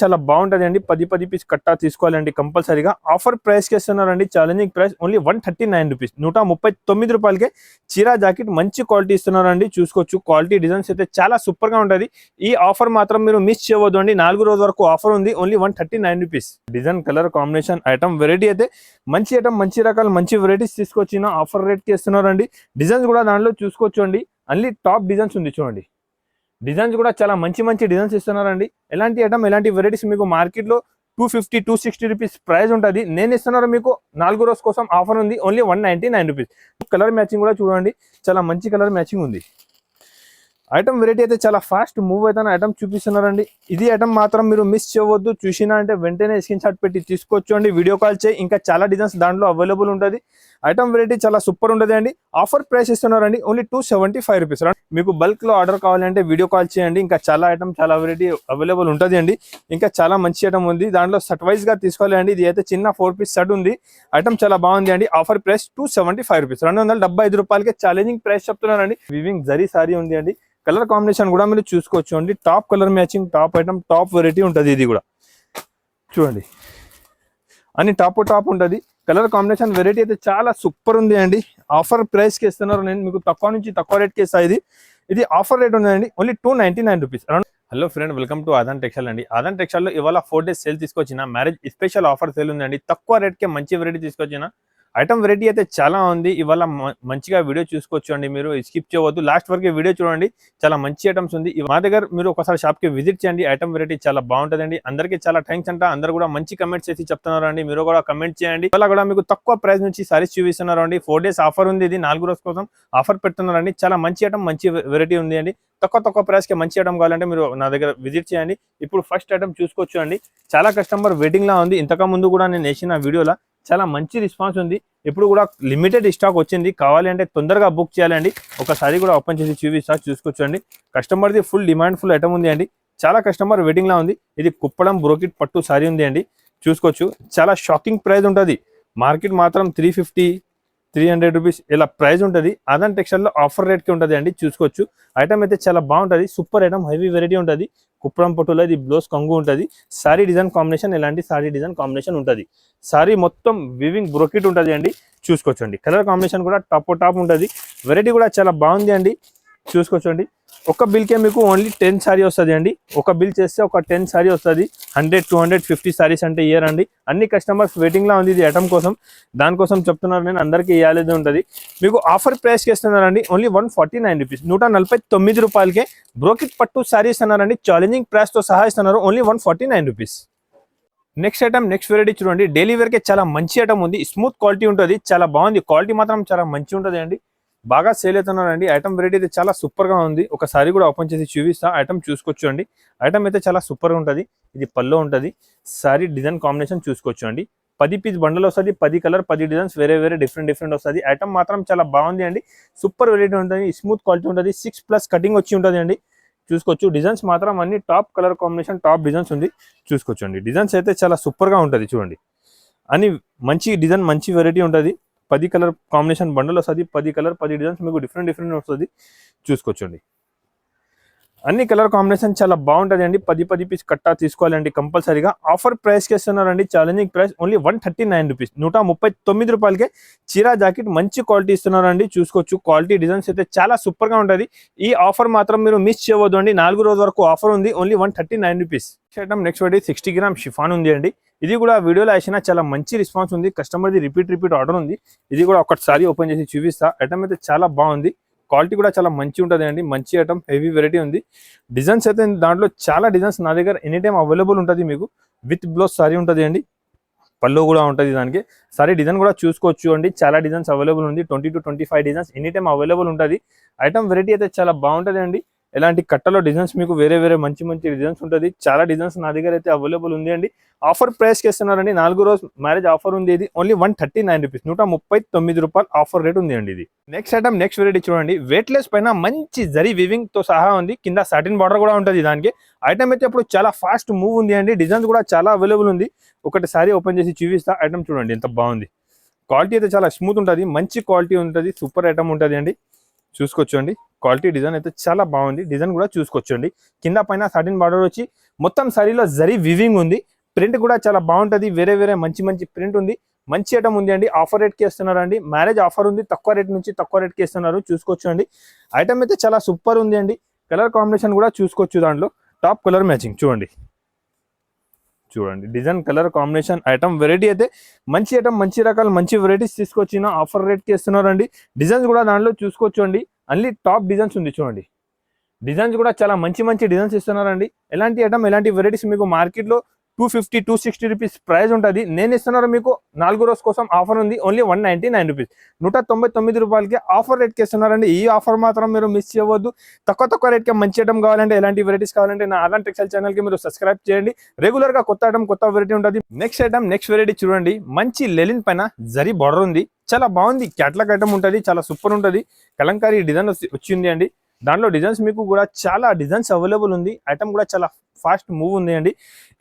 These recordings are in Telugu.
చాలా బాగుంటదండి 10 పీస్ కట్టా తీసుకోవాలండి కంపల్సరీగా ఆఫర్ ప్రైస్ కి ఇస్తున్నారండి ఛాలెంజింగ్ ప్రైస్ ఓన్లీ 139 రూపీస్ 139 రూపాయలకే చీరా జాకెట్ మంచి క్వాలిటీ ఇస్తున్నారండి చూసుకోవచ్చు క్వాలిటీ డిజైన్స్ అయితే చాలా సూపర్ గా ఉంటది ఈ ఆఫర్ మాత్రం మీరు మిస్ చేయవద్దు అండి 4 రోజుల వరకు ఆఫర్ ఉంది only 139 rupees design colour combination item variety అయితే మంచి ఐటమ్ మంచి రకాల మంచి వెరైటీస్ తీసుకొచ్చిన ఆఫర్ రేట్ కి ఇస్తున్నారండి డిజైన్స్ కూడా దాంట్లో చూసుకోవచ్చు అండి అన్ని టాప్ డిజైన్స్ ఉంది చూడండి డిజైన్స్ కూడా చాలా మంచి మంచి డిజైన్స్ ఇస్తున్నారండి ఎలాంటి ఐటమ్ ఎలాంటి వెరైటీస్ మీకు మార్కెట్ లో 250 260 రూపీస్ ప్రైస్ ఉంటుంది నేను ఇస్తున్నాను మీకు 4 రోజు కోసం ఆఫర్ ఉంది ఓన్లీ 199 రూపీస్ కలర్ మ్యాచింగ్ కూడా చూడండి చాలా మంచి కలర్ మ్యాచింగ్ ఉంది ఐటమ్ వెరైటీ అయితే చాలా ఫాస్ట్ మూవ్ అవుతాను ఐటమ్ చూపిస్తున్నారండి ఇది ఐటమ్ మాత్రం మీరు మిస్ చేయవద్దు చూసినా అంటే వెంటనే స్క్రీన్ షాట్ పెట్టి తీసుకోవచ్చు అండి వీడియో కాల్ చేయి ఇంకా చాలా డిజైన్స్ దాంట్లో అవైలబుల్ ఉంటుంది ఐటమ్ వెరైటీ చాలా సూపర్ ఉంటుంది అండి ఆఫర్ ప్రైస్ ఇస్తున్నారండి ఓన్లీ 275 రూపీస్ మీకు బల్క్ లో ఆర్డర్ కావాలంటే వీడియో కాల్ చేయండి ఇంకా చాలా ఐటమ్ చాలా వెరైటీ అవైలబుల్ ఉంటుంది అండి ఇంకా చాలా మంచి ఐటమ్ ఉంది దాంట్లో సెట్ వైజ్ గా తీసుకోవాలి అండి ఇది అయితే చిన్న 4 పీస్ సెట్ ఉంది ఐటమ్ చాలా బాగుంది అండి ఆఫర్ ప్రైస్ 275 రూపీస్ 275 రూపాయలకి ఛాలెంజింగ్ ప్రైస్ చెప్తున్నారండి వివింగ్ జరీ సారీ ఉంది అండి కలర్ కాంబినేషన్ కూడా మీరు చూసుకోవచ్చు అండి top colour matching top item top variety ఉంటుంది ఇది కూడా చూడండి అన్ని టాప్ ఉంటుంది కలర్ కాంబినేషన్ వెరైటీ అయితే చాలా సూపర్ ఉంది అండి ఆఫర్ ప్రైస్ కి ఇస్తున్నారు నేను మీకు తక్కువ నుంచి తక్కువ రేట్ కి ఇస్తాను ఇది ఆఫర్ రేట్ ఉందండి only 299 rupees hello friend welcome to Aadhan textile అండి ఆదాన్ టెక్స్టైల్ లో ఇవాళ 4 డేస్ సేల్ తీసుకొచ్చిన మ్యారేజ్ స్పెషల్ ఆఫర్ సేల్ ఉందండి తక్కువ రేట్ కి మంచి వెరైటీ తీసుకొచ్చిన ఐటమ్ వెరైటీ అయితే చాలా ఉంది ఇవాళ మంచిగా వీడియో చూసుకోవచ్చు అండి మీరు స్కిప్ చేయవద్దు లాస్ట్ వరకు వీడియో చూడండి చాలా మంచి ఐటమ్స్ ఉంది మా దగ్గర మీరు ఒకసారి షాప్ కి విజిట్ చేయండి ఐటమ్ వెరైటీ చాలా బాగుంటుందండి అందరికీ చాలా థ్యాంక్స్ అంట అందరు కూడా మంచి కమెంట్స్ చేసి చెప్తున్నారు అండి మీరు కూడా కమెంట్ చేయండి ఇవాళ కూడా మీకు తక్కువ ప్రైస్ నుంచి సారీస్ చూపిస్తున్నారు అండి 4 డేస్ ఆఫర్ ఉంది ఇది 4 రోజుల కోసం ఆఫర్ పెడుతున్నారండి చాలా మంచి ఐటమ్ మంచి వెరైటీ ఉంది అండి తక్కువ ప్రైస్ కి మంచి ఐటమ్ కావాలంటే మీరు నా దగ్గర విజిట్ చేయండి ఇప్పుడు ఫస్ట్ ఐటమ్ చూసుకోవచ్చు అండి చాలా కస్టమర్ వెయిటింగ్ లా ఉంది ఇంతకు ముందు కూడా నేను వేసిన వీడియోలో చాలా మంచి రెస్పాన్స్ ఉంది ఇప్పుడు కూడా లిమిటెడ్ స్టాక్ వచ్చింది కావాలి అంటే తొందరగా బుక్ చేయాలండి ఒకసారి కూడా ఓపెన్ చేసి చూసుకోవచ్చండి కస్టమర్ది ఫుల్ డిమాండ్ ఫుల్ ఐటమ్ ఉంది అండి చాలా కస్టమర్ వెయిటింగ్ లా ఉంది ఇది కుప్పడం బ్రోకెట్ పట్టు సారీ ఉంది అండి చూసుకోవచ్చు చాలా షాకింగ్ ప్రైస్ ఉంటుంది మార్కెట్ మాత్రం 350 300 రూపీస్ ఇలా ప్రైస్ ఉంటుంది ఆదాన్ టెక్స్టైల్ లో ఆఫర్ రేట్ కి ఉంటుంది అండి చూసుకోవచ్చు ఐటమ్ అయితే చాలా బాగుంటుంది సూపర్ ఐటమ్ హెవీ వెరైటీ ఉంటుంది కుప్పడం పట్టులో ఇది బ్లౌజ్ కంగు ఉంటుంది సారీ డిజైన్ కాంబినేషన్ ఇలాంటి సారీ డిజైన్ కాంబినేషన్ ఉంటుంది సారీ మొత్తం వివింగ్ బ్రోకెట్ ఉంటుంది అండి చూసుకోవచ్చు అండి కలర్ కాంబినేషన్ కూడా టాప్ ఉంటుంది వెరైటీ కూడా చాలా బాగుంది అండి చూసుకోవచ్చు అండి ఒక బిల్ కే మీకు ఓన్లీ 10 సారీ వస్తుంది అండి ఒక బిల్ చేస్తే ఒక 10 సారీ వస్తుంది 100 250 సారీస్ అంటే ఇయర్ అండి అన్ని కస్టమర్స్ వెయిటింగ్ లా ఉంది ఇది ఐటమ్ కోసం దానికోసం చెప్తున్నారు నేను అందరికీ ఇవ్వాలేది ఉంటుంది మీకు ఆఫర్ ప్రైస్ కి ఇస్తున్నారండి ఓన్లీ 149 రూపీస్ 149 రూపాయలకే బ్రోకెట్ పట్టు సారీ ఇస్తున్నారండి ఛాలెంజింగ్ ప్రైస్ తో సహా ఇస్తున్నారు only 149 rupees next item next variety చూడండి డైలీ వేర్ కి చాలా మంచి ఐటమ్ ఉంది స్మూత్ క్వాలిటీ ఉంటుంది చాలా బాగుంది క్వాలిటీ మాత్రం చాలా మంచి ఉంటుంది అండి బాగా సేల్ అవుతున్నారండి ఐటమ్ వెరైటీ అయితే చాలా సూపర్ గా ఉంది ఒకసారి కూడా ఓపెన్ చేసి చూపిస్తా ఐటమ్ చూసుకోవచ్చు అండి ఐటమ్ అయితే చాలా సూపర్ గా ఉంటుంది ఇది పల్లో ఉంటుంది సారీ డిజైన్ కాంబినేషన్ చూసుకోవచ్చు అండి 10 పీస్ బండల్ వస్తుంది 10 కలర్ 10 డిజైన్స్ వేరే డిఫరెంట్ వస్తుంది ఐటమ్ మాత్రం చాలా బాగుంది అండి సూపర్ వెరైటీ ఉంటుంది స్మూత్ క్వాలిటీ ఉంటుంది 6+ కటింగ్ వచ్చి ఉంటుంది అండి చూసుకోవచ్చు డిజైన్స్ మాత్రం అన్ని top colour combination top designs ఉంది చూసుకోవచ్చు అండి డిజైన్స్ అయితే చాలా సూపర్ గా ఉంటుంది చూడండి అని మంచి డిజైన్ మంచి వెరైటీ ఉంటుంది 10 కలర్ కాంబినేషన్ బండల్ వస్తుంది 10 కలర్ 10 డిజైన్స్ మీకు డిఫరెంట్ వస్తుంది చూసుకోవచ్చండి అన్ని కలర్ కాంబినేషన్ చాలా బాగుంటుంది అండి 10 పీస్ కట్టా తీసుకోవాలండి కంపల్సరీగా ఆఫర్ ప్రైస్ కి ఇస్తున్నారండి ఛాలెంజింగ్ ప్రైస్ ఓన్లీ 139 రూపీస్ 139 రూపాయలకే చీరా జాకెట్ మంచి క్వాలిటీ ఇస్తున్నారండి చూసుకోవచ్చు క్వాలిటీ డిజైన్స్ అయితే చాలా సూపర్ గా ఉంటుంది ఈ ఆఫర్ మాత్రం మీరు మిస్ చేయవద్దు అండి 4 రోజుల వరకు ఆఫర్ ఉంది only 139 rupees next variety 60 gram chiffon ఉంది అండి ఇది కూడా వీడియోలో వేసినా చాలా మంచి రెస్పాన్స్ ఉంది కస్టమర్ది రిపీట్ ఆర్డర్ ఉంది ఇది కూడా ఒకసారి ఓపెన్ చేసి చూపిస్తా ఐటమ్ అయితే చాలా బాగుంది క్వాలిటీ కూడా చాలా మంచి ఉంటుంది అండి మంచి ఐటమ్ హెవీ వెరైటీ ఉంది డిజైన్స్ అయితే దాంట్లో చాలా డిజైన్స్ నా దగ్గర ఎనీ టైం అవైలబుల్ ఉంటుంది మీకు విత్ బ్లౌజ్ సారీ ఉంటుంది అండి పళ్ళు కూడా ఉంటుంది దానికి సారీ డిజైన్ కూడా చూసుకోవచ్చు అండి చాలా డిజైన్స్ అవైలబుల్ ఉంది 20 to 25 designs any time available ఉంటుంది ఐటమ్ వెరైటీ అయితే చాలా బాగుంటుంది అండి ఎలాంటి కట్టలో డిజైన్స్ మీకు వేరే మంచి డిజైన్స్ ఉంటుంది చాలా డిజైన్స్ నా దగ్గర అయితే అవైలబుల్ ఉంది అండి ఆఫర్ ప్రైస్ కి ఇస్తున్నారండి 4 రోజు మ్యారేజ్ ఆఫర్ ఉంది ఇది ఓన్లీ 139 రూపీస్ 139 రూపాయలు ఆఫర్ రేట్ ఉంది అండి ఇది నెక్స్ట్ ఐటమ్ నెక్స్ట్ వెరైటీ చూడండి వెయిట్ లెస్ పైన మంచి జరీ వివింగ్ తో సహా ఉంది కింద సాటిన్ బార్డర్ కూడా ఉంటుంది దానికి ఐటమ్ అయితే ఇప్పుడు చాలా ఫాస్ట్ మూవ్ ఉంది అండి డిజైన్స్ కూడా చాలా అవైలబుల్ ఉంది ఒకటి సారీ ఓపెన్ చేసి చూపిస్తా ఐటమ్ చూడండి ఎంత బాగుంది క్వాలిటీ అయితే చాలా స్మూత్ ఉంటుంది మంచి క్వాలిటీ ఉంటుంది సూపర్ ఐటమ్ ఉంటుంది అండి చూసుకోవచ్చు అండి క్వాలిటీ డిజైన్ అయితే చాలా బాగుంది డిజైన్ కూడా చూసుకోవచ్చు అండి కింద పైన సాటిన్ బార్డర్ వచ్చి మొత్తం సారీలో జరీ వివింగ్ ఉంది, ప్రింట్ కూడా చాలా బాగుంటుంది, వేరే వేరే మంచి మంచి ప్రింట్ ఉంది, మంచి ఐటమ్ ఉంది అండి. ఆఫర్ రేట్కి ఇస్తున్నారు అండి, మ్యారేజ్ ఆఫర్ ఉంది, తక్కువ రేట్ నుంచి తక్కువ రేట్కి ఇస్తున్నారు, చూసుకోవచ్చు అండి. ఐటమ్ అయితే చాలా సూపర్ ఉంది అండి. కలర్ కాంబినేషన్ కూడా చూసుకోవచ్చు, దాంట్లో టాప్ కలర్ మ్యాచింగ్ చూడండి, design colour combination item variety అయితే మంచి ఐటమ్, మంచి రకాలు మంచి వెరైటీస్ తీసుకొచ్చిన ఆఫర్ రేట్కి ఇస్తున్నారు అండి. డిజైన్స్ కూడా దాంట్లో చూసుకోవచ్చు అండి, అన్ని టాప్ డిజైన్స్ ఉంది చూడండి. డిజైన్స్ కూడా చాలా మంచి మంచి డిజైన్స్ ఇస్తున్నారండి. ఎలాంటి ఐటమ్ ఎలాంటి వెరైటీస్ మీకు మార్కెట్లో 250 260 రూపీస్ ప్రైస్ ఉంటుంది, నేను ఇస్తున్నారు మీకు 4 రోజు కోసం ఆఫర్ ఉంది, ఓన్లీ 199 రూపీస్, 199 రూపాయలకి ఆఫర్ రేట్కి ఇస్తున్నారండి. ఈ ఆఫర్ మాత్రం మీరు మిస్ చేయవద్దు. తక్కువ రేట్కి మంచి ఐటమ్ కావాలంటే, ఎలాంటి వెరైటీస్ కావాలంటే నా ఆదాన్ టెక్స్టైల్ ఛానల్కి మీరు సబ్స్క్రైబ్ చేయండి. రెగ్యులర్గా కొత్త ఐటమ్ కొత్త వెరైటీ ఉంటుంది. నెక్స్ట్ వెరైటీ చూడండి, మంచి లెలిన్ పైన జరీ బార్డర్ ఉంది, చాలా బాగుంది, క్యాట్లాగ్ ఐటమ్ ఉంటుంది, చాలా సూపర్ ఉంటుంది. కలంకారీ డిజైన్ వచ్చింది అండి. దాంట్లో డిజైన్స్ మీకు కూడా చాలా డిజైన్స్ అవైలబుల్ ఉంది. ఐటమ్ కూడా చాలా ఫాస్ట్ మూవ్ ఉంది అండి.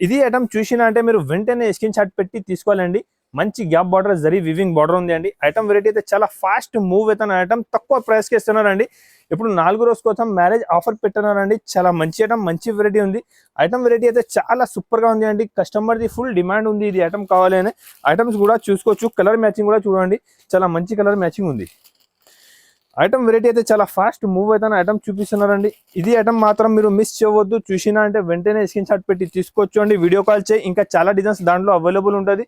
ఇది ఐటమ్ చూసినా అంటే మీరు వెంటనే స్క్రీన్ షాట్ పెట్టి తీసుకోవాలండి. మంచి gap border zari weaving border ఉంది అండి. ఐటమ్ వెరైటీ అయితే చాలా ఫాస్ట్ మూవ్ అవుతున్న ఐటమ్, తక్కువ ప్రైస్కి ఇస్తున్నారండి. ఇప్పుడు 4 రోజు కోసం మ్యారేజ్ ఆఫర్ పెట్టినారండి. చాలా మంచి ఐటమ్, మంచి వెరైటీ ఉంది. ఐటమ్ వెరైటీ అయితే చాలా సూపర్గా ఉంది అండి. కస్టమర్ది ఫుల్ డిమాండ్ ఉంది ఇది ఐటమ్ కావాలి అని. ఐటమ్స్ కూడా చూసుకోవచ్చు, కలర్ మ్యాచింగ్ కూడా చూడండి, చాలా మంచి కలర్ మ్యాచింగ్ ఉంది. ఐటమ్ వెరైటీ అయితే చాలా ఫాస్ట్ మూవ్ అవుతున్న ఐటమ్ చూపిస్తున్నారండి. ఇది ఐటమ్ మాత్రం మీరు మిస్ చేయవద్దు. చూసినా అంటే వెంటనే స్క్రీన్ షాట్ పెట్టి తీసుకోవచ్చు అండి, వీడియో కాల్ చేయి. ఇంకా చాలా డిజైన్స్ దాంట్లో అవైలబుల్ ఉంటుంది.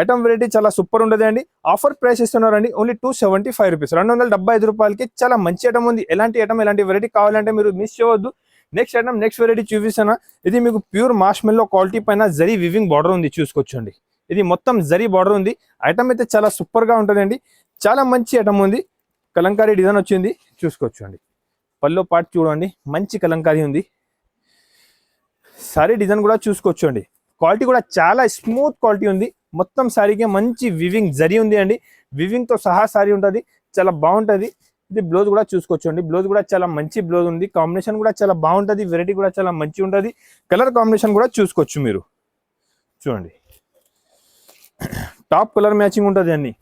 ఐటమ్ వెరైటీ చాలా సూపర్ ఉంటుంది అండి. ఆఫర్ ప్రైస్ ఇస్తున్నారండి, ఓన్లీ 275 రూపీస్, 275 రూపాయలకి చాలా మంచి ఐటమ్ ఉంది. ఎలాంటి ఐటమ్ ఎలాంటి వెరైటీ కావాలంటే మీరు మిస్ చేయవద్దు. నెక్స్ట్ వెరైటీ చూపిస్తాను. ఇది మీకు ప్యూర్ మార్ష్మెల్లో క్వాలిటీ పైన జరీ వివింగ్ బార్డర్ ఉంది, చూసుకోవచ్చు అండి. ఇది మొత్తం జరీ బార్డర్ ఉంది. ఐటమ్ అయితే చాలా సూపర్గా ఉంటుందండి, చాలా మంచి ఐటమ్ ఉంది. కలంకారీ డిజైన్ వచ్చింది, చూసుకోవచ్చు అండి. పల్లో పార్ట్ చూడండి, మంచి కలంకారీ ఉంది. సారీ డిజైన్ కూడా చూసుకోవచ్చు అండి. క్వాలిటీ కూడా చాలా స్మూత్ క్వాలిటీ ఉంది. మొత్తం సారీకి మంచి వివింగ్ జరీ ఉంది అండి, వివింగ్తో సహా సారీ ఉంటుంది, చాలా బాగుంటుంది. ఇది బ్లౌజ్ కూడా చూసుకోవచ్చు అండి. బ్లౌజ్ కూడా చాలా మంచి బ్లౌజ్ ఉంది. కాంబినేషన్ కూడా చాలా బాగుంటుంది, వెరైటీ కూడా చాలా మంచి ఉంటుంది. కలర్ కాంబినేషన్ కూడా చూసుకోవచ్చు మీరు, చూడండి. టాప్ కలర్ మ్యాచింగ్ ఉంటుంది అన్ని,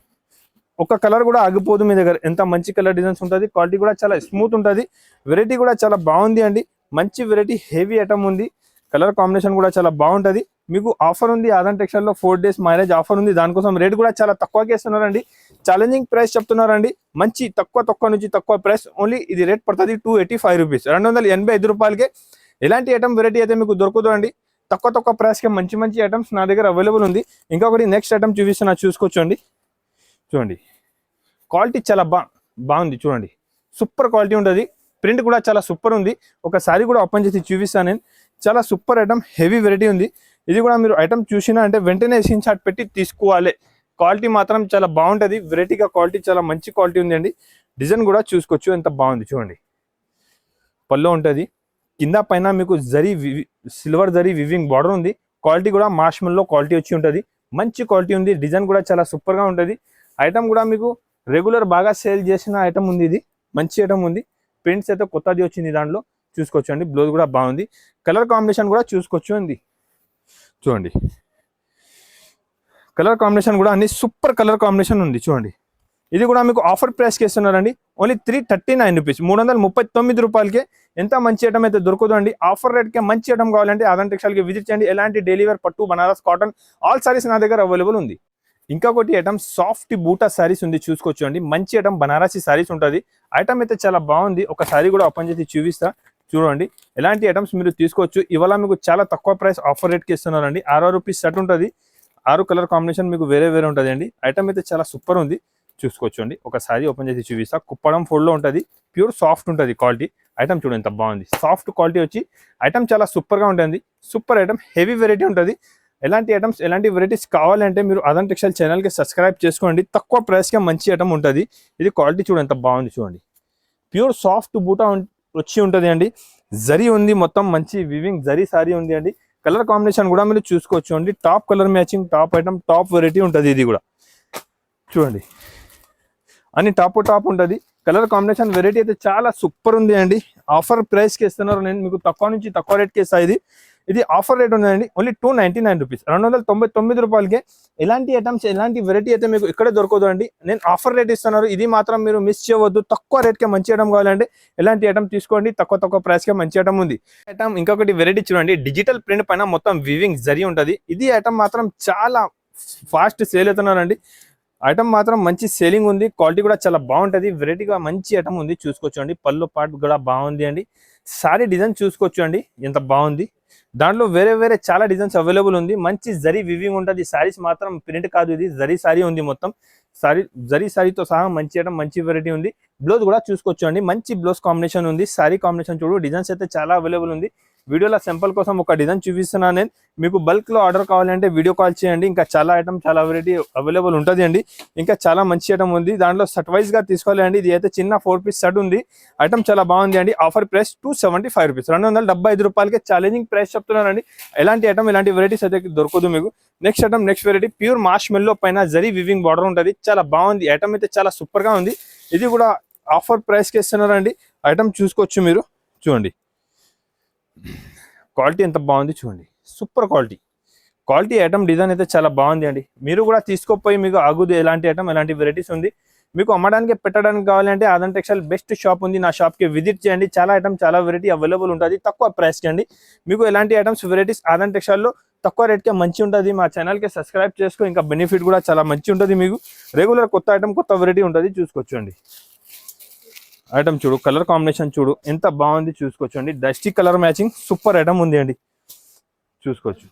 ఒక కలర్ కూడా ఆగిపోదు మీ దగ్గర, ఎంత మంచి కలర్ డిజైన్స్ ఉంటుంది. క్వాలిటీ కూడా చాలా స్మూత్ ఉంటుంది. వెరైటీ కూడా చాలా బాగుంది అండి, మంచి వెరైటీ, హెవీ ఐటమ్ ఉంది. కలర్ కాంబినేషన్ కూడా చాలా బాగుంటుంది. మీకు ఆఫర్ ఉంది, ఆదాన్ టెక్స్టైల్లో 4 days మ్యారేజ్ ఆఫర్ ఉంది. దానికోసం రేట్ కూడా చాలా తక్కువకి ఇస్తున్నారండి. ఛాలెంజింగ్ ప్రైస్ చెప్తున్నారండి, మంచి తక్కువ నుంచి తక్కువ ప్రైస్. ఓన్లీ ఇది రేట్ పడుతుంది 285 రూపీస్, 285 రూపాయలకే ఎలాంటి ఐటమ్ వెరైటీ అయితే మీకు దొరుకుతుంది అండి. తక్కువ ప్రైస్కి మంచి మంచి ఐటమ్స్ నా దగ్గర అవైలబుల్ ఉంది. ఇంకొకటి నెక్స్ట్ ఐటమ్ చూపిస్తున్నా, చూసుకోవచ్చు అండి. చూడండి, క్వాలిటీ చాలా బాగుంది, చూడండి, సూపర్ క్వాలిటీ ఉంటుంది. ప్రింట్ కూడా చాలా సూపర్ ఉంది. ఒకసారి కూడా ఓపెన్ చేసి చూపిస్తాను నేను. చాలా సూపర్ ఐటమ్, హెవీ వెరైటీ ఉంది. ఇది కూడా మీరు ఐటమ్ చూసినా అంటే వెంటనే స్క్రీన్ షాట్ పెట్టి తీసుకోవాలి. క్వాలిటీ మాత్రం చాలా బాగుంటుంది. వెరైటీగా క్వాలిటీ చాలా మంచి క్వాలిటీ ఉంది అండి. డిజైన్ కూడా చూసుకోవచ్చు, ఎంత బాగుంది చూడండి. పల్లో ఉంటుంది, కింద పైన మీకు సిల్వర్ జరీ వివింగ్ బార్డర్ ఉంది. క్వాలిటీ కూడా మార్ష్మెల్లో క్వాలిటీ వచ్చి ఉంటుంది, మంచి క్వాలిటీ ఉంది. డిజైన్ కూడా చాలా సూపర్గా ఉంటుంది. ఐటమ్ కూడా మీకు రెగ్యులర్ బాగా సేల్ చేసిన ఐటమ్ ఉంది. ఇది మంచి ఐటమ్ ఉంది. ప్రింట్స్ అయితే కొత్తది వచ్చింది దాంట్లో, చూసుకోవచ్చు అండి. బ్లౌజ్ కూడా బాగుంది. కలర్ కాంబినేషన్ కూడా చూసుకోవచ్చు అండి, చూడండి. కలర్ కాంబినేషన్ కూడా అన్ని సూపర్ కలర్ కాంబినేషన్ ఉంది, చూడండి. ఇది కూడా మీకు ఆఫర్ ప్రైస్కి ఇస్తున్నారండి, ఓన్లీ 339 రూపీస్, 339 రూపాయలకే ఎంత మంచి ఐటమ్ అయితే దొరుకుతుందండి. ఆఫర్ రేట్కే మంచి ఐటమ్ కావాలంటే ఆదాన్ టెక్స్టైల్కి విజిట్ చేయండి. ఎలాంటి డైలీ వేర్, పట్టు, బనారస్, కాటన్ ఆల్ సారీస్ నా దగ్గర అవైలబుల్ ఉంది. ఇంకొకటి ఐటమ్ సాఫ్ట్ బూటా సారీస్ ఉంది, చూసుకోవచ్చు అండి. మంచి ఐటమ్ బనారసీ సారీస్ ఉంటుంది. ఐటమ్ అయితే చాలా బాగుంది. ఒక సారీ కూడా ఓపెన్ చేసి చూపిస్తా, చూడండి. ఎలాంటి ఐటమ్స్ మీరు తీసుకోవచ్చు. ఇవాళ మీకు చాలా తక్కువ ప్రైస్ ఆఫర్ రేట్కి ఇస్తున్నారండి. 6 రూపీస్ సెట్ ఉంటుంది, 6 కలర్ కాంబినేషన్ మీకు వేరే ఉంటుంది అండి. ఐటమ్ అయితే చాలా సూపర్ ఉంది, చూసుకోవచ్చు అండి. ఒక సారీ ఓపెన్ చేసి చూపిస్తా. కుప్పడం ఫోల్డ్లో ఉంటుంది, ప్యూర్ సాఫ్ట్ ఉంటుంది క్వాలిటీ. ఐటమ్ చూడండి ఎంత బాగుంది, సాఫ్ట్ క్వాలిటీ వచ్చి ఐటమ్ చాలా సూపర్గా ఉంటుంది. సూపర్ ఐటమ్, హెవీ వెరైటీ ఉంటుంది. ఎలాంటి ఐటమ్స్ ఎలాంటి వెరైటీస్ కావాలంటే మీరు ఆదాన్ టెక్స్టైల్ ఛానల్కి సబ్స్క్రైబ్ చేసుకోండి. తక్కువ ప్రైస్కే మంచి ఐటమ్ ఉంటుంది. ఇది క్వాలిటీ చూడండి ఎంత బాగుంది, చూడండి. ప్యూర్ సాఫ్ట్ బూటా వచ్చి ఉంటుంది అండి. జరీ ఉంది, మొత్తం మంచి వివింగ్ జరీ సారీ ఉంది అండి. కలర్ కాంబినేషన్ కూడా మీరు చూసుకోవచ్చు అండి. Top colour matching, top item, top variety ఉంటుంది. ఇది కూడా చూడండి, అన్ని టాప్ ఉంటుంది. కలర్ కాంబినేషన్ వెరైటీ అయితే చాలా సూపర్ ఉంది అండి. ఆఫర్ ప్రైస్కి ఇస్తున్నారు, నేను మీకు తక్కువ నుంచి తక్కువ రేట్కి ఇస్తాను. ఇది ఇది ఆఫర్ రేట్ ఉందండి, ఓన్లీ 299 రూపీస్, 299 రూపాయలకే. ఎలాంటి ఐటమ్స్ ఎలాంటి వెరైటీ అయితే మీకు ఇక్కడ దొరకదు అండి. నేను ఆఫర్ రేట్ ఇస్తున్నారు, ఇది మాత్రం మీరు మిస్ చేయవద్దు. తక్కువ రేట్కే మంచి ఐటమ్ కావాలంటే ఎలాంటి ఐటమ్ తీసుకోండి, తక్కువ ప్రైస్కే మంచి ఐటమ్ ఉంది. ఐటమ్ ఇంకొకటి వెరైటీ చూడండి, డిజిటల్ ప్రింట్ పైన మొత్తం వీవింగ్ జరీ ఉంటుంది. ఇది ఐటమ్ మాత్రం చాలా ఫాస్ట్ సేల్ అవుతున్నారండి. ఐటమ్ మాత్రం మంచి సేలింగ్ ఉంది, క్వాలిటీ కూడా చాలా బాగుంటుంది, వెరైటీగా మంచి ఐటమ్ ఉంది. చూసుకోవచ్చు అండి, పళ్ళు పార్ట్ కూడా బాగుంది అండి. సారీ డిజైన్ చూసుకోవచ్చు అండి ఎంత బాగుంది. దాంట్లో వేరే చాలా డిజైన్స్ అవైలబుల్ ఉంది. మంచి జరీ వివింగ్ ఉంటుంది. సారీస్ మాత్రం ప్రింట్ కాదు, ఇది జరీ సారీ ఉంది. మొత్తం జరీ సారీతో సహా మంచి ఐటమ్, మంచి వెరైటీ ఉంది. బ్లౌజ్ కూడా చూసుకోవచ్చు అండి, మంచి బ్లౌజ్ కాంబినేషన్ ఉంది. సారీ కాంబినేషన్ చూడు, డిజైన్స్ అయితే చాలా అవైలబుల్ ఉంది. వీడియోలో సింపుల్ కోసం ఒక డిజైన్ చూపిస్తున్నాను నేను. మీకు బల్క్ లో ఆర్డర్ కావాలంటే వీడియో కాల్ చేయండి. ఇంకా చాలా ఐటమ్, చాలా వెరైటీ అవైలబుల్ ఉంటుంది అండి. ఇంకా చాలా మంచి ఐటమ్ ఉంది. దాంట్లో సెట్ వైజ్ గా తీసుకోవాలి అండి. ఇది అయితే చిన్న 4 పీస్ సెట్ ఉంది. ఐటమ్ చాలా బాగుంది అండి. ఆఫర్ ప్రైస్ 275 రూపీస్, 275 రూపాయలకి ఛాలెంజింగ్ ప్రైస్ చెప్తున్నారండి. ఎలాంటి ఐటమ్, ఎలాంటి వెరైటీస్ అయితే దొరకదు మీకు. Next item, next variety pure marshmallow పైన జరీ వివింగ్ బార్డర్ ఉంటుంది. చాలా బాగుంది ఐటమ్, అయితే చాలా సూపర్ గా ఉంది. ఇది కూడా ఆఫర్ ప్రైస్ కి ఇస్తున్నారండి. ఐటమ్ చూసుకోవచ్చు మీరు, చూడండి క్వాలిటీ ఎంత బాగుంది చూడండి, సూపర్ క్వాలిటీ ఐటమ్. డిజైన్ అయితే చాలా బాగుంది అండి. మీరు కూడా తీసుకోపోయి మీకు ఆగుదు ఎలాంటి ఐటమ్, ఎలాంటి వెరైటీస్ ఉంది. మీకు అమ్మడానికి పెట్టడానికి కావాలంటే ఆదాన్ టెక్స్టైల్ బెస్ట్ షాప్ ఉంది. నా షాప్కి విజిట్ చేయండి. చాలా ఐటమ్, చాలా వెరైటీ అవైలబుల్ ఉంటుంది తక్కువ ప్రైస్కి అండి. మీకు ఎలాంటి ఐటమ్స్, వెరైటీస్ ఆదాన్ టెక్స్టైల్లో తక్కువ రేట్కే మంచి ఉంటుంది. మా ఛానల్కి సబ్స్క్రైబ్ చేసుకో, ఇంకా బెనిఫిట్ కూడా చాలా మంచి ఉంటుంది. మీకు రెగ్యులర్ కొత్త ఐటమ్, కొత్త వెరైటీ ఉంటుంది. చూసుకోవచ్చండి. ఐటమ్ చూడు, కలర్ కాంబినేషన్ చూడు ఎంత బాగుంది. చూసుకోవచ్చండి, dusty colour matching super item ఉంది అండి. చూసుకోవచ్చు,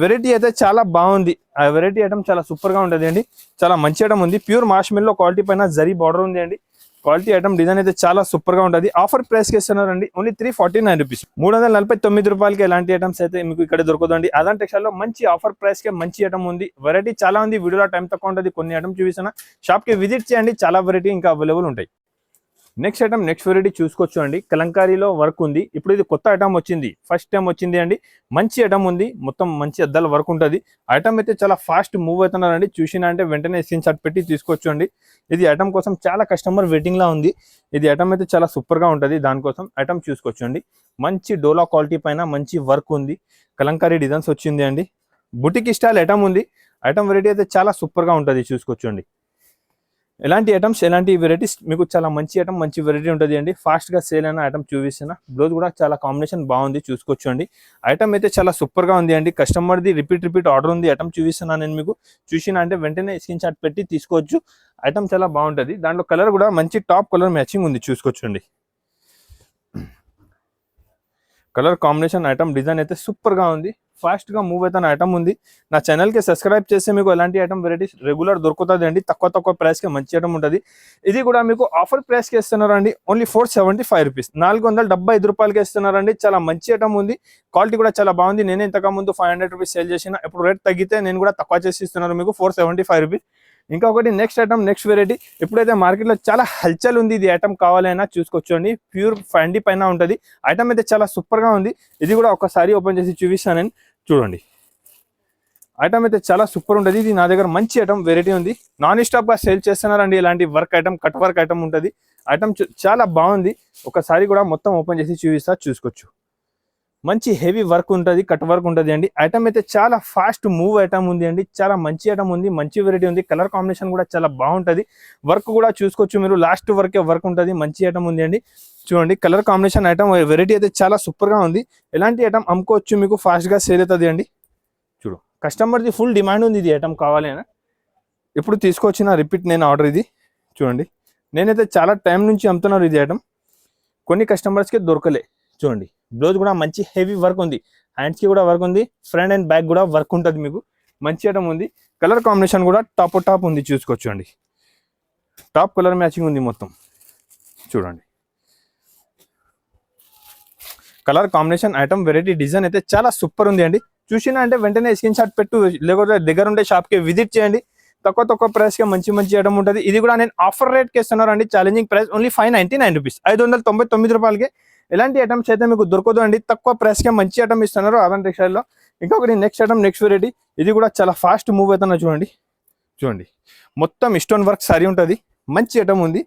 వెరైటీ అయితే చాలా బాగుంది. ఆ వెరైటీ ఐటమ్ చాలా సూపర్ గా ఉంటుంది అండి. చాలా మంచి ఐటమ్ ఉంది. ప్యూర్ మాష్మిల్లో క్వాలిటీ పైన జరీ బార్డర్ ఉంది అండి. క్వాలిటీ ఐటమ్, డిజైన్ అయితే చాలా సూపర్ గా ఉంటుంది. ఆఫర్ ప్రైస్ కి ఇస్తున్నారండి, ఓన్లీ 349 రూపీస్, 349 రూపాయలకి. ఎలాంటి ఐటమ్స్ అయితే మీకు ఇక్కడ దొరకదండి. ఆదాన్ టెక్స్టైల్ లో మంచి ఆఫర్ ప్రైస్ కి మంచి ఐటమ్ ఉంది. వెరైటీ చాలా ఉంది. వీడియోలో టైం తక్కువ ఉంటుంది, కొన్ని ఐటమ్ చూపిస్తున్నా. షాప్ కి విజిట్ చేయండి, చాలా వెరైటీ ఇంకా అవైలబుల్ ఉంటాయి. నెక్స్ట్ ఐటమ్, నెక్స్ట్ వెరైటీ చూసుకోవచ్చు అండి. కలంకారీలో వర్క్ ఉంది. ఇప్పుడు ఇది కొత్త ఐటమ్ వచ్చింది, ఫస్ట్ టైం వచ్చింది అండి. మంచి ఐటమ్ ఉంది, మొత్తం మంచి అద్దాల వర్క్ ఉంటుంది. ఐటమ్ అయితే చాలా ఫాస్ట్ మూవ్ అవుతున్నారండి. చూసినా అంటే వెంటనే స్క్రీన్ షాట్ పెట్టి తీసుకోవచ్చు అండి. ఇది ఐటమ్ కోసం చాలా కస్టమర్ వెయిటింగ్ లా ఉంది. ఇది ఐటమ్ అయితే చాలా సూపర్ గా ఉంటుంది. దానికోసం ఐటమ్ చూసుకోవచ్చు అండి. మంచి డోలా క్వాలిటీ పైన మంచి వర్క్ ఉంది. కలంకారీ డిజైన్స్ వచ్చింది అండి. బుటిక్ స్టైల్ ఐటమ్ ఉంది. ఐటమ్ వెరైటీ అయితే చాలా సూపర్ గా ఉంటుంది. చూసుకోవచ్చు అండి. ఎలాంటి ఐటమ్స్, ఎలాంటి వెరైటీస్, మీకు చాలా మంచి ఐటమ్, మంచి వెరైటీ ఉంటుంది అండి. ఫాస్ట్ గా సేల్ అయిన ఐటమ్ చూపిస్తున్నా. బ్లౌజ్ కూడా చాలా కాంబినేషన్ బాగుంది. చూసుకోవచ్చు అండి. ఐటమ్ అయితే చాలా సూపర్ గా ఉంది అండి. కస్టమర్ది రిపీట్ ఆర్డర్ ఉంది. ఐటమ్ చూపిస్తున్నా నేను మీకు. చూసినా అంటే వెంటనే స్క్రీన్ షాట్ పెట్టి తీసుకోవచ్చు. ఐటమ్ చాలా బాగుంటుంది. దాంట్లో కలర్ కూడా మంచి టాప్ కలర్ మ్యాచింగ్ ఉంది. చూసుకోవచ్చు అండి. కలర్ కాంబినేషన్, ఐటమ్ డిజైన్ అయితే సూపర్ గా ఉంది. ఫాస్ట్ గా మూవ్ అవుతున్న ఐటమ్ ఉంది. నా ఛానల్ కి సబ్స్క్రైబ్ చేస్తే మీకు ఎలాంటి ఐటమ్ వెరైటీస్ రెగ్యులర్ దొరుకుతుంది అండి. తక్కువ ప్రైస్ కి మంచి ఐటమ్ ఉంటుంది. ఇది కూడా మీకు ఆఫర్ ప్రైస్ కి ఇస్తున్నారండి, ఓన్లీ 475 రూపీస్, 475 రూపాయలకి ఇస్తున్నారండి. చాలా మంచి ఐటమ్ ఉంది. క్వాలిటీ కూడా చాలా బాగుంది. నేను ఇంతకు ముందు 500 రూపీస్ సేల్ చేసిన, ఇప్పుడు రేట్ తగ్గితే నేను కూడా తక్కువ చేసి ఇస్తున్నాను మీకు, 475 రూపీస్. ఇంకొకటి నెక్స్ట్ ఐటమ్, నెక్స్ట్ వెరైటీ. ఇప్పుడైతే మార్కెట్లో చాలా హల్చల్ ఉంది. ఇది ఐటమ్ కావాలైనా చూసుకోవచ్చు అండి. ప్యూర్ ఫ్యాండీ పైన ఉంటుంది. ఐటమ్ అయితే చాలా సూపర్ గా ఉంది. ఇది కూడా ఒకసారి ఓపెన్ చేసి చూపిస్తాను, చూడండి. ఐటమ్ అయితే చాలా సూపర్ ఉంటుంది. ఇది నా దగ్గర మంచి ఐటమ్ వెరైటీ ఉంది. నాన్ స్టాప్ గా సేల్ చేస్తున్నారండి. ఇలాంటి work item, cut work item ఉంటుంది. ఐటమ్ చాలా బాగుంది. ఒకసారి కూడా మొత్తం ఓపెన్ చేసి చూపిస్తా, చూసుకోవచ్చు. మంచి హెవీ వర్క్ ఉంటుంది, కట్ వర్క్ ఉంటుంది అండి. ఐటమ్ అయితే చాలా ఫాస్ట్ మూవ్ ఐటమ్ ఉంది అండి. చాలా మంచి ఐటమ్ ఉంది, మంచి వెరైటీ ఉంది. కలర్ కాంబినేషన్ కూడా చాలా బాగుంటుంది. వర్క్ కూడా చూసుకోవచ్చు మీరు, లాస్ట్ వరకే వర్క్ ఉంటుంది. మంచి ఐటమ్ ఉంది అండి. చూడండి, కలర్ కాంబినేషన్, ఐటమ్ వెరైటీ అయితే చాలా సూపర్ గా ఉంది. ఎలాంటి ఐటమ్ అమ్ముకోవచ్చు, మీకు ఫాస్ట్ గా సేల్ అవుతుంది అండి. చూడు, కస్టమర్ది ఫుల్ డిమాండ్ ఉంది. ఇది ఐటమ్ కావాలన్నా ఇప్పుడు తీసుకొచ్చిన రిపీట్ నేను ఆర్డర్. ఇది చూడండి, నేనైతే చాలా టైం నుంచి అమ్ముతున్నాను ఇది ఐటమ్. కొన్ని కస్టమర్స్కి దొరకలే. చూడండి, బ్లౌజ్ కూడా మంచి హెవీ వర్క్ ఉంది. హ్యాండ్స్కి కూడా వర్క్ ఉంది. ఫ్రంట్ అండ్ బ్యాక్ కూడా వర్క్ ఉంటుంది. మీకు మంచి ఐటమ్ ఉంది. కలర్ కాంబినేషన్ కూడా టాప్ ఉంది. చూసుకోవచ్చు అండి. టాప్ కలర్ మ్యాచింగ్ ఉంది మొత్తం. చూడండి, colour combination, item variety, design అయితే చాలా సూపర్ ఉంది అండి. చూసినా అంటే వెంటనే స్క్రీన్ షాట్ పెట్టు, లేకపోతే దగ్గర ఉండే షాప్కి విజిట్ చేయండి. తక్కువ ప్రైస్కి మంచి ఐటమ్ ఉంటుంది. ఇది కూడా నేను ఆఫర్ రేట్కి ఇస్తున్నాను అండి. ఛాలెంజింగ్ ప్రైస్ ఓన్లీ 599 రూపీస్, 599 రూపాయలకి. ఎలాంటి ఐటమ్స్ అయితే మీకు దొరకదు అండి. తక్కువ ప్రైస్కే మంచి ఐటమ్ ఇస్తున్నారు ఆదాన్ టెక్స్టైల్లో. ఇంకొకటి నెక్స్ట్ ఐటమ్, నెక్స్ట్ వెరైటీ. ఇది కూడా చాలా ఫాస్ట్ మూవ్ అవుతున్నా. చూడండి, మొత్తం స్టోన్ వర్క్ సారీ ఉంటుంది. మంచి ఐటమ్ ఉంది.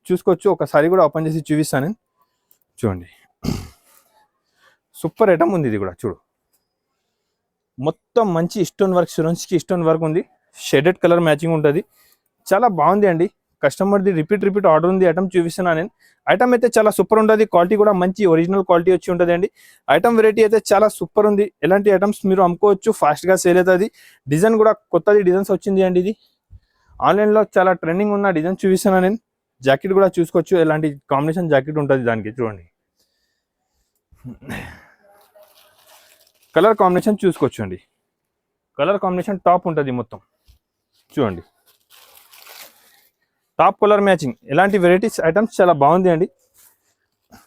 చూసుకోవచ్చు. ఒక సారీ కూడా ఓపెన్ చేసి చూపిస్తాను. చూడండి, సూపర్ ఐటమ్ ఉంది ఇది కూడా చూడు, మొత్తం మంచి స్టోన్ వర్క్, సురంస్కి స్టోన్ వర్క్ ఉంది, షేడెడ్ కలర్ మ్యాచింగ్ ఉంటుంది, చాలా బాగుంది అండి. కస్టమర్ది రిపీట్ ఆర్డర్ ఉంది, ఐటమ్ చూపిస్తున్నా నేను. ఐటమ్ అయితే చాలా సూపర్ ఉంటుంది, క్వాలిటీ కూడా మంచి ఒరిజినల్ క్వాలిటీ వచ్చి ఉంటుంది అండి. ఐటమ్ వెరైటీ అయితే చాలా సూపర్ ఉంది. ఎలాంటి ఐటమ్స్ మీరు అమ్ముకోవచ్చు, ఫాస్ట్గా సేల్ అవుతుంది. డిజైన్ కూడా కొత్తది డిజైన్స్ వచ్చింది అండి. ఇది ఆన్లైన్లో చాలా ట్రెండింగ్ ఉన్న డిజైన్ చూపిస్తున్నా నేను. జాకెట్ కూడా చూసుకోవచ్చు, ఎలాంటి కాంబినేషన్ జాకెట్ ఉంటుంది దానికి. చూడండి కలర్ కాంబినేషన్ చూసుకోవచ్చు అండి, కలర్ కాంబినేషన్ టాప్ ఉంటుంది మొత్తం. చూడండి టాప్ కలర్ మ్యాచింగ్, ఇలాంటి వెరైటీస్ ఐటమ్స్ చాలా బాగుంది అండి.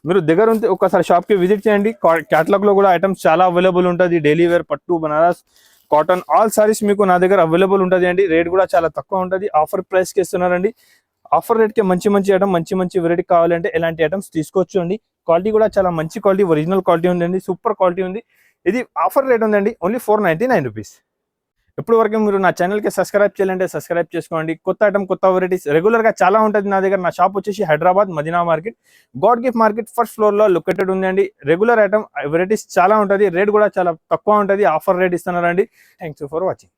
మీరు దగ్గర ఉంటే ఒకసారి షాప్కి విజిట్ చేయండి. క్యాటలాగ్లో కూడా ఐటమ్స్ చాలా అవైలబుల్ ఉంటుంది. డైలీ వేర్, పట్టు, బనారస్, కాటన్, ఆల్ సారీస్ మీకు నా దగ్గర అవైలబుల్ ఉంటుంది అండి. రేట్ కూడా చాలా తక్కువ ఉంటుంది, ఆఫర్ ప్రైస్కి ఇస్తున్నారండి. ఆఫర్ రేట్కి మంచి ఐటమ్, మంచి వెరైటీ కావాలంటే ఇలాంటి ఐటమ్స్ తీసుకోవచ్చు అండి. క్వాలిటీ కూడా చాలా మంచి క్వాలిటీ, ఒరిజినల్ క్వాలిటీ ఉందండి, సూపర్ క్వాలిటీ ఉంది. ఇది ఆఫర్ రేట్ ఉందండి, ఓన్లీ 499 రూపీస్. ఇప్పుడు వరకు మీరు నా ఛానల్కి సబ్స్క్రైబ్ చేయాలంటే సబ్స్క్రైబ్ చేసుకోండి. కొత్త ఐటమ్, కొత్త వెరైటీస్ రెగ్యులర్గా చాలా ఉంటుంది నా దగ్గర. నా షాప్ వచ్చేసి Hyderabad Madina market, God gift market first ఫ్లోర్లో లొకేటెడ్ ఉందండి. రెగ్యులర్ ఐటమ్ వెరైటీస్ చాలా ఉంటుంది, రేట్ కూడా చాలా తక్కువ ఉంటుంది, ఆఫర్ రేట్ ఇస్తున్నారండి. Thanks for watching.